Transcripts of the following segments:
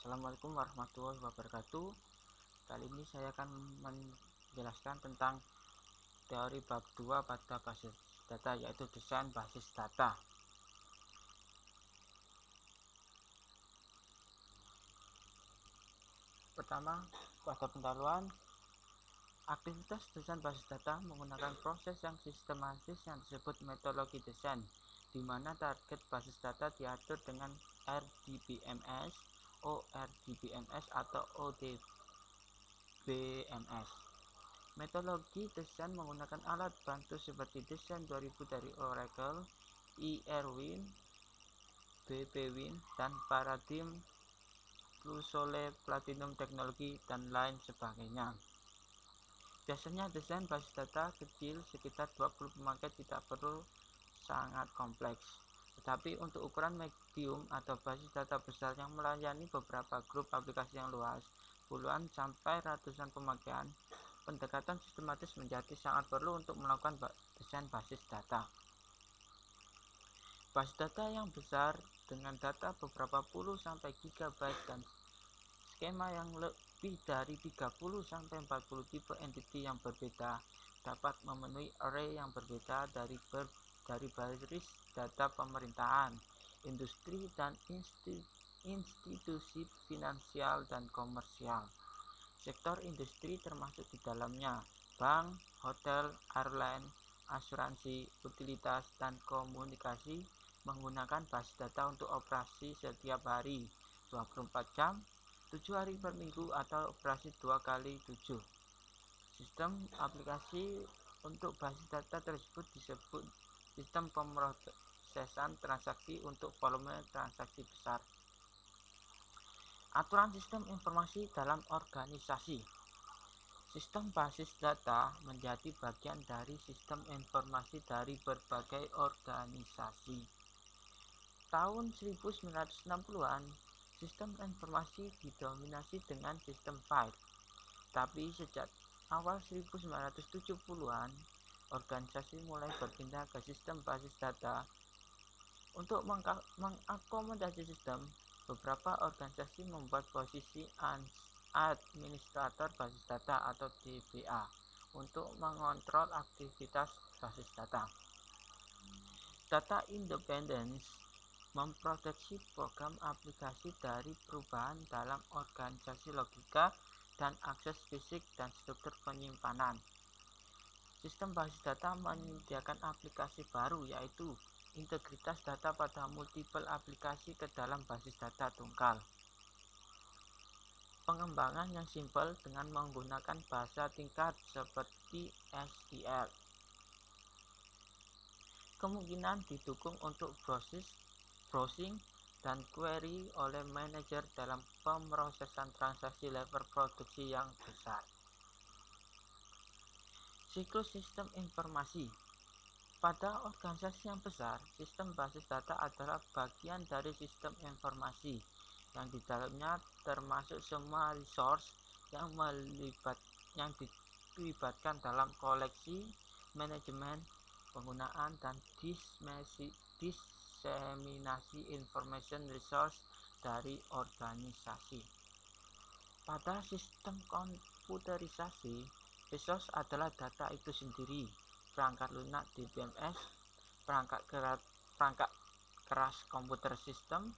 Assalamualaikum warahmatullahi wabarakatuh. Kali ini saya akan menjelaskan tentang teori bab 2 pada basis data, yaitu desain basis data. Pertama, pada pendahuluan, aktivitas desain basis data menggunakan proses yang sistematis yang disebut metodologi desain, di mana target basis data diatur dengan RDBMS, ORDBMS, atau ODBMS. Metodologi desain menggunakan alat bantu seperti Design 2000 dari Oracle, Irwin, BPWin, dan Paradigm, Plusole, Platinum Technology, dan lain sebagainya. Biasanya desain basis data kecil sekitar 20 pemakai tidak perlu sangat kompleks. Tetapi untuk ukuran medium atau basis data besar yang melayani beberapa grup aplikasi yang luas, puluhan sampai ratusan pemakaian, pendekatan sistematis menjadi sangat perlu untuk melakukan desain basis data. Basis data yang besar dengan data beberapa puluh sampai gigabyte dan skema yang lebih dari 30 sampai 40 tipe entity yang berbeda dapat memenuhi array yang berbeda dari baris data pemerintahan, industri, dan institusi finansial dan komersial. Sektor industri termasuk di dalamnya bank, hotel, airline, asuransi, utilitas, dan komunikasi menggunakan basis data untuk operasi setiap hari 24 jam, 7 hari per minggu, atau operasi 2 kali 7. Sistem aplikasi untuk basis data tersebut disebut sistem pemrosesan transaksi untuk volume transaksi besar. Aturan sistem informasi dalam organisasi. Sistem basis data menjadi bagian dari sistem informasi dari berbagai organisasi. Tahun 1960-an, sistem informasi didominasi dengan sistem file. Tapi sejak awal 1970-an, organisasi mulai berpindah ke sistem basis data. Untuk mengakomodasi sistem, beberapa organisasi membuat posisi administrator basis data atau DBA untuk mengontrol aktivitas basis data. Data independence memproteksi program aplikasi dari perubahan dalam organisasi logika dan akses fisik dan struktur penyimpanan. Sistem basis data menyediakan aplikasi baru, yaitu integritas data pada multiple aplikasi ke dalam basis data tunggal. Pengembangan yang simpel dengan menggunakan bahasa tingkat seperti SQL. Kemungkinan didukung untuk browsing dan query oleh manajer dalam pemrosesan transaksi level produksi yang besar. Siklus sistem informasi. Pada organisasi yang besar, sistem basis data adalah bagian dari sistem informasi yang di dalamnya termasuk semua resource yang dilibatkan dalam koleksi, manajemen, penggunaan, dan diseminasi information resource dari organisasi. Pada sistem komputerisasi, resource adalah data itu sendiri, perangkat lunak DBMS, perangkat keras komputer sistem,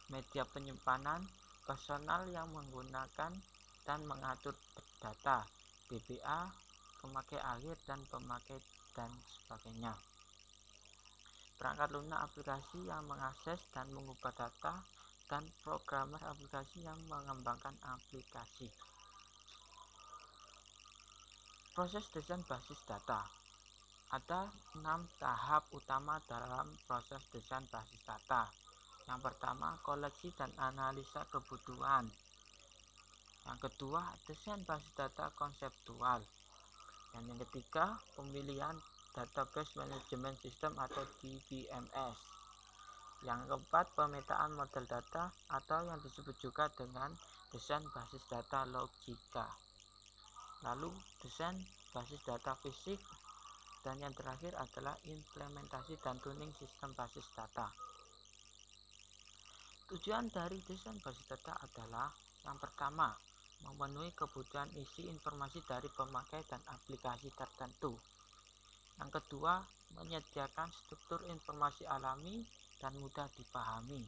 media penyimpanan, personal yang menggunakan dan mengatur data, DBA, pemakai akhir dan pemakai dan sebagainya. Perangkat lunak aplikasi yang mengakses dan mengubah data, dan programmer aplikasi yang mengembangkan aplikasi. Proses desain basis data. Ada 6 tahap utama dalam proses desain basis data. Yang pertama, koleksi dan analisa kebutuhan. Yang kedua, desain basis data konseptual. Dan yang ketiga, pemilihan database management system atau DBMS. Yang keempat, pemetaan model data atau yang disebut juga dengan desain basis data logika. Lalu desain basis data fisik, dan yang terakhir adalah implementasi dan tuning sistem basis data. Tujuan dari desain basis data adalah yang pertama, memenuhi kebutuhan isi informasi dari pemakai dan aplikasi tertentu. Yang kedua, menyediakan struktur informasi alami dan mudah dipahami.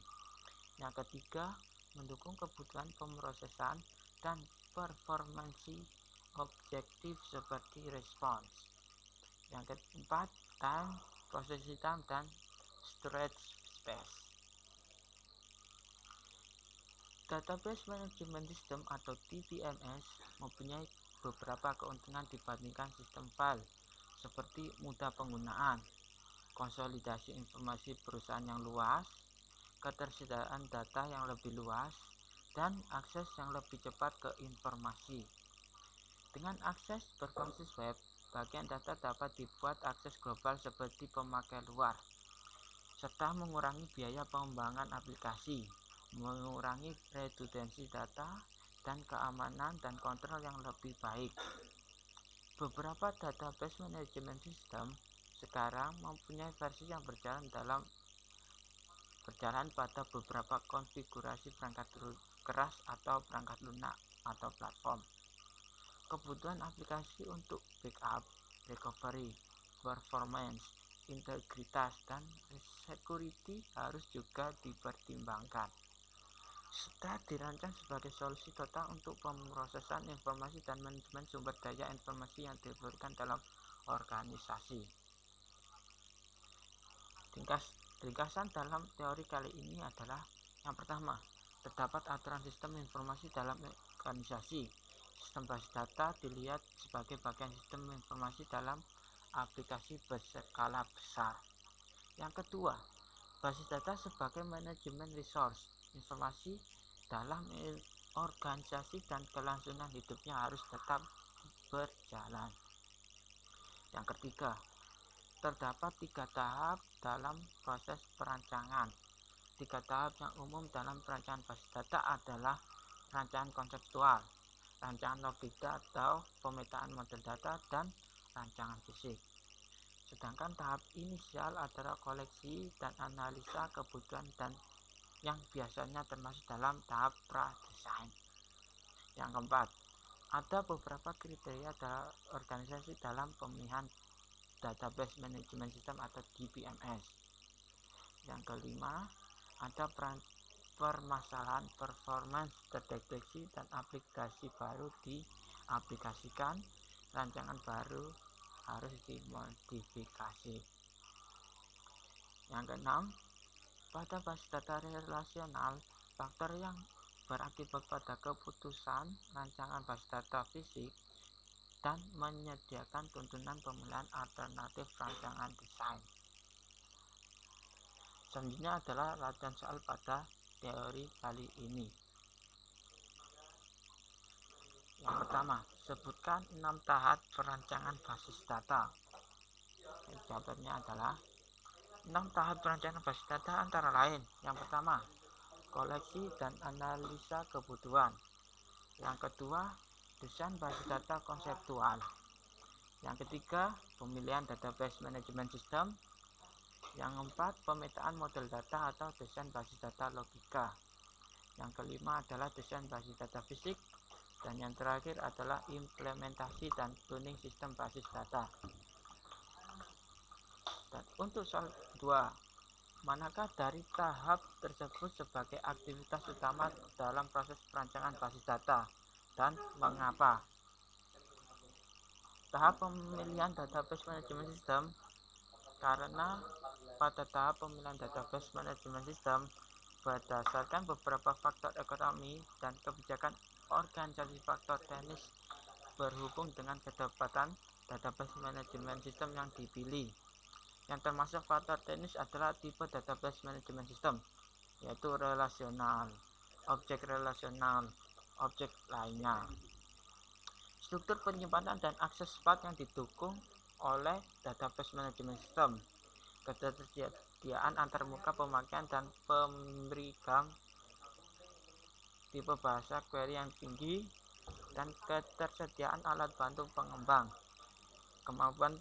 Yang ketiga, mendukung kebutuhan pemrosesan dan performansi objektif seperti respons. Yang keempat, time, processing time, dan storage space. Database Management System atau DBMS mempunyai beberapa keuntungan dibandingkan sistem file, seperti mudah penggunaan, konsolidasi informasi perusahaan yang luas, ketersediaan data yang lebih luas, dan akses yang lebih cepat ke informasi. Dengan akses berbasis web, bagian data dapat dibuat akses global seperti pemakai luar, serta mengurangi biaya pengembangan aplikasi, mengurangi redundansi data, dan keamanan dan kontrol yang lebih baik. Beberapa database management system sekarang mempunyai versi yang berjalan pada beberapa konfigurasi perangkat keras atau perangkat lunak atau platform. Kebutuhan aplikasi untuk backup, recovery, performance, integritas, dan security harus juga dipertimbangkan. Serta dirancang sebagai solusi total untuk pemrosesan informasi dan manajemen sumber daya informasi yang diperlukan dalam organisasi. Ringkasan dalam teori kali ini adalah yang pertama, terdapat aturan sistem informasi dalam organisasi. Sistem basis data dilihat sebagai bagian sistem informasi dalam aplikasi berskala besar. Yang kedua, basis data sebagai manajemen resource informasi dalam organisasi dan kelangsungan hidupnya harus tetap berjalan. Yang ketiga, terdapat 3 tahap dalam proses perancangan. 3 tahap yang umum dalam perancangan basis data adalah perancangan konseptual, rancangan logika atau pemetaan model data, dan rancangan fisik. Sedangkan tahap inisial adalah koleksi dan analisa kebutuhan dan yang biasanya termasuk dalam tahap pra-desain. Yang keempat, ada beberapa kriteria dalam organisasi dalam pemilihan database management system atau DBMS. Yang kelima, ada permasalahan performance terdeteksi dan aplikasi baru diaplikasikan, rancangan baru harus dimodifikasi. Yang keenam, pada basis data relasional, faktor yang berakibat pada keputusan rancangan basis data fisik dan menyediakan tuntunan pemilihan alternatif rancangan desain. Selanjutnya adalah latihan soal pada teori kali ini. Yang pertama, sebutkan 6 tahap perancangan basis data. Jawabannya adalah 6 tahap perancangan basis data antara lain. Yang pertama, koleksi dan analisa kebutuhan. Yang kedua, desain basis data konseptual. Yang ketiga, pemilihan database management system. Yang keempat, pemetaan model data atau desain basis data logika. Yang kelima adalah desain basis data fisik. Dan yang terakhir adalah implementasi dan tuning sistem basis data. Dan untuk soal 2, manakah dari tahap tersebut sebagai aktivitas utama dalam proses perancangan basis data dan mengapa? Tahap pemilihan database management system, karena pada tahap pemilihan database management system berdasarkan beberapa faktor ekonomi dan kebijakan organisasi, faktor teknis berhubung dengan ketepatan database management system yang dipilih. Yang termasuk faktor teknis adalah tipe database management system, yaitu relasional, objek relasional, objek lainnya. Struktur penyimpanan dan akses cepat yang didukung oleh database management system, ketersediaan antarmuka pemakaian dan pemberikan tipe bahasa query yang tinggi, dan ketersediaan alat bantu pengembang, kemampuan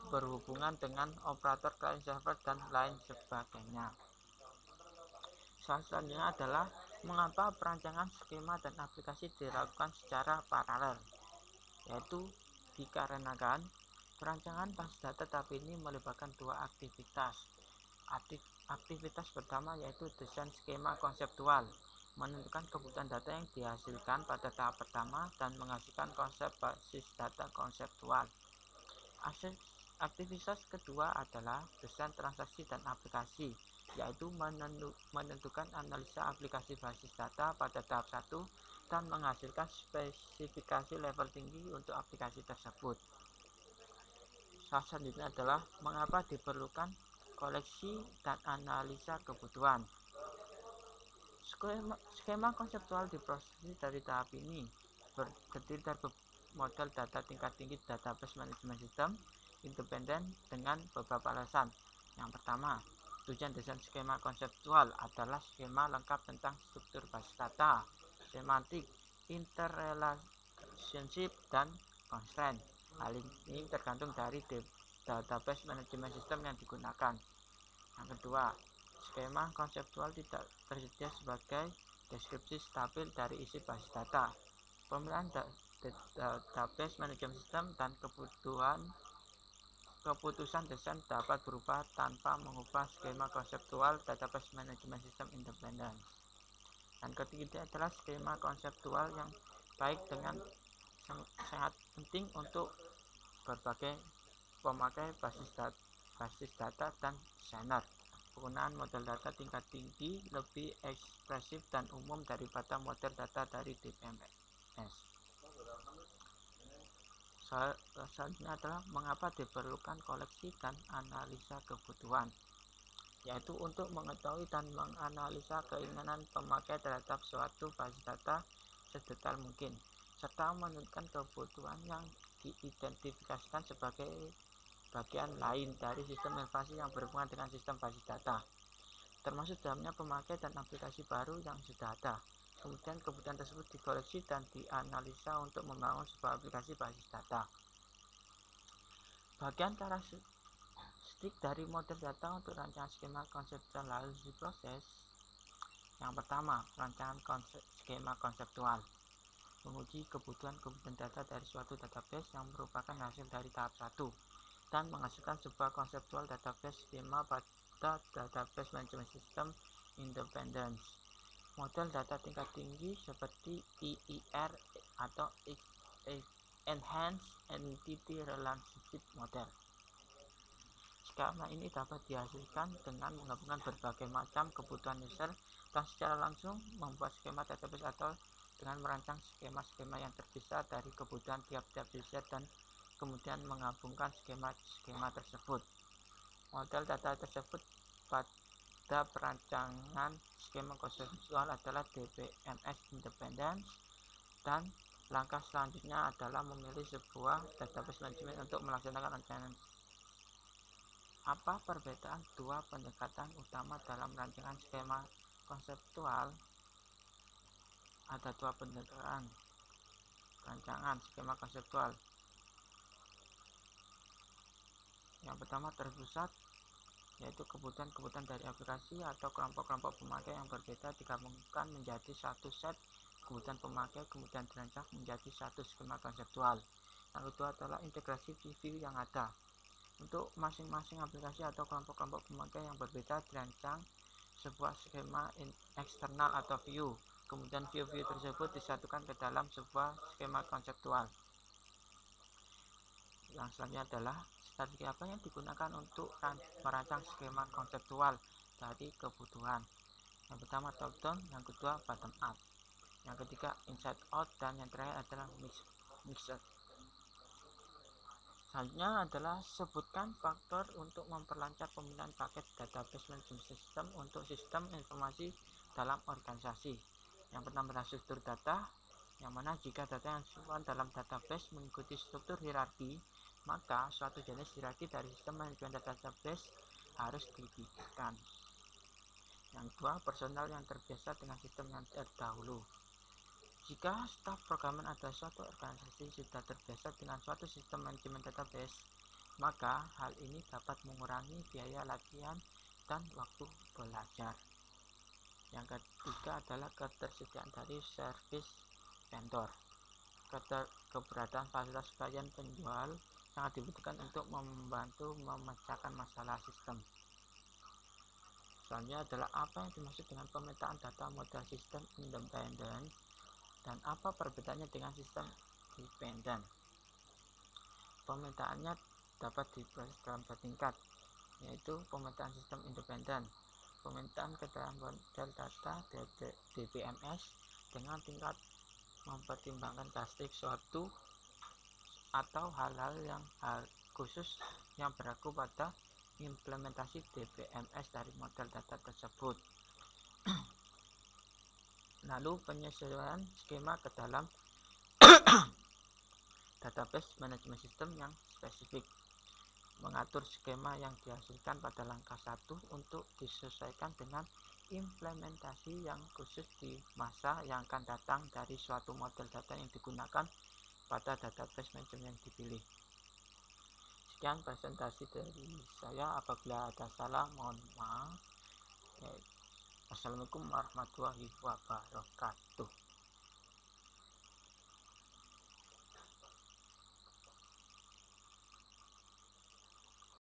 berhubungan dengan operator client server dan lain sebagainya. Soal selanjutnya adalah mengapa perancangan skema dan aplikasi dilakukan secara paralel, yaitu dikarenakan perancangan basis data tahap ini melibatkan dua aktivitas. Aktivitas pertama yaitu desain skema konseptual, menentukan kebutuhan data yang dihasilkan pada tahap pertama dan menghasilkan konsep basis data konseptual. Aktivitas kedua adalah desain transaksi dan aplikasi, yaitu menentukan analisa aplikasi basis data pada tahap 1 dan menghasilkan spesifikasi level tinggi untuk aplikasi tersebut. Soal selanjutnya adalah mengapa diperlukan koleksi dan analisa kebutuhan. Skema konseptual diproses dari tahap ini terdiri dari model data tingkat tinggi database management system independen dengan beberapa alasan. Yang pertama, tujuan desain skema konseptual adalah skema lengkap tentang struktur basis data, semantik, interrelationship, dan constraint. Hal ini tergantung dari database management system yang digunakan. Yang kedua, skema konseptual tidak tersedia sebagai deskripsi stabil dari isi basis data. Pemilihan database management system dan keputusan desain dapat berubah tanpa mengubah skema konseptual database management system independen. Dan ketiga adalah skema konseptual yang baik dengan sangat penting untuk berbagai pemakai basis data dan desainer. Penggunaan model data tingkat tinggi lebih ekspresif dan umum daripada model data dari DBMS. Selanjutnya adalah mengapa diperlukan koleksi dan analisa kebutuhan, yaitu untuk mengetahui dan menganalisa keinginan pemakai terhadap suatu basis data sedetail mungkin, serta menentukan kebutuhan yang diidentifikasikan sebagai bagian lain dari sistem informasi yang berhubungan dengan sistem basis data, termasuk dalamnya pemakai dan aplikasi baru yang sudah ada. Kemudian kebutuhan tersebut dikoleksi dan dianalisa untuk membangun sebuah aplikasi basis data. Bagian karakteristik dari model data untuk rancangan skema konseptual harus diproses. Yang pertama, rancangan skema konseptual menguji kebutuhan data dari suatu database yang merupakan hasil dari tahap 1 dan menghasilkan sebuah konseptual database skema pada database management system independence. Model data tingkat tinggi seperti EER atau Enhanced Entity Relationship Model. Skema ini dapat dihasilkan dengan menggabungkan berbagai macam kebutuhan user dan secara langsung membuat skema database atau dengan merancang skema-skema yang terpisah dari kebutuhan tiap-tiap user dan kemudian menggabungkan skema-skema tersebut. Model data tersebut pada perancangan skema konseptual adalah DBMS Independence, dan langkah selanjutnya adalah memilih sebuah database management untuk melaksanakan rancangan. Apa perbedaan dua pendekatan utama dalam rancangan skema konseptual? Ada dua pendekatan rancangan skema konseptual. Yang pertama terpusat, yaitu kebutuhan-kebutuhan dari aplikasi atau kelompok-kelompok pemakai yang berbeda digabungkan menjadi satu set kebutuhan pemakai, kemudian dirancang menjadi satu skema konseptual. Yang kedua adalah integrasi view yang ada. Untuk masing-masing aplikasi atau kelompok-kelompok pemakai yang berbeda dirancang sebuah skema eksternal atau view, kemudian view-view tersebut disatukan ke dalam sebuah skema konseptual. Yang selanjutnya adalah strategi apa yang digunakan untuk merancang skema konseptual dari kebutuhan. Yang pertama top down, yang kedua bottom up, yang ketiga inside out, dan yang terakhir adalah mixed. Selanjutnya adalah sebutkan faktor untuk memperlancar pemilihan paket database management system untuk sistem informasi dalam organisasi. Yang pertama adalah struktur data, yang mana jika data yang disimpan dalam database mengikuti struktur hierarki, maka suatu jenis hierarki dari sistem manajemen database harus dipikirkan. Yang kedua, personal yang terbiasa dengan sistem yang terdahulu. Jika staf programmer ada suatu organisasi sudah terbiasa dengan suatu sistem manajemen database, maka hal ini dapat mengurangi biaya latihan dan waktu belajar. Yang ketiga adalah ketersediaan dari service vendor. Keberadaan fasilitas pelayan penjual sangat dibutuhkan untuk membantu memecahkan masalah sistem. Selanjutnya adalah apa yang dimaksud dengan pemetaan data model sistem independen dan apa perbedaannya dengan sistem dependen. Pemetaannya dapat diproses dalam dua tingkat, yaitu pemetaan sistem independen, pemetaan keterangan model data DBMS dengan tingkat mempertimbangkan karakteristik suatu atau hal-hal yang khusus yang berlaku pada implementasi DBMS dari model data tersebut. Lalu penyesuaian skema ke dalam database management system yang spesifik, mengatur skema yang dihasilkan pada langkah 1 untuk disesuaikan dengan implementasi yang khusus di masa yang akan datang dari suatu model data yang digunakan pada database management yang dipilih. Sekian presentasi dari saya, apabila ada salah mohon maaf. Assalamualaikum warahmatullahi wabarakatuh.